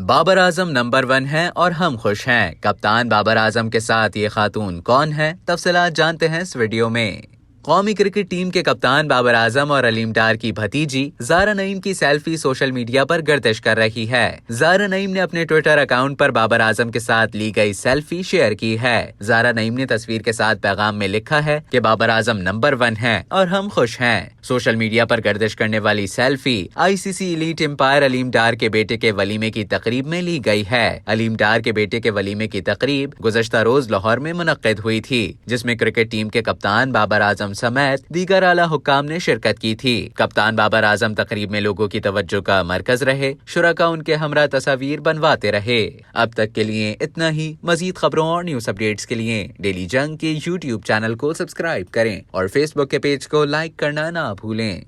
Babar Azam number 1 हैं और हम खुश हैं। कप्तान बाबर आजम के साथ ये खातून कौन है, तफसीलात जानते हैं इस वीडियो में। कौमी क्रिकेट टीम के कप्तान बाबर आजम और अलीम डार की भतीजी ज़ारा नईम की सेल्फी सोशल मीडिया पर गर्दिश कर रही है। ज़ारा नईम ने अपने ट्विटर अकाउंट पर बाबर आजम के साथ ली गई सेल्फी शेयर की है। ज़ारा नईम ने तस्वीर के साथ पैगाम में लिखा है कि बाबर आजम नंबर 1 हैं और हम खुश हैं। सोशल मीडिया पर गर्दिश करने वाली selfie ICC elite umpire Aleem Dar के बेटे के वलीमे की तकरीब में ली गई है। अलीम डार के बेटे के वलीमे की तकरीब गुज़श्ता रोज लाहौर में मुनक्किद हुई थी, जिसमें क्रिकेट टीम के कप्तान बाबर आजम समेत दीगर आला हुक्काम ने शिरकत की थी। कप्तान बाबर आजम तकरीब में लोगों की तवज्जो का मरकज रहे। शुरका उनके हमरा तस्वीर बनवाते रहे। अब तक के लिए इतना ही। मजीद खबरों और न्यूज अपडेट्स के लिए डेली जंग के यूट्यूब चैनल को सब्सक्राइब करें और फेसबुक के पेज को लाइक करना ना भूलें।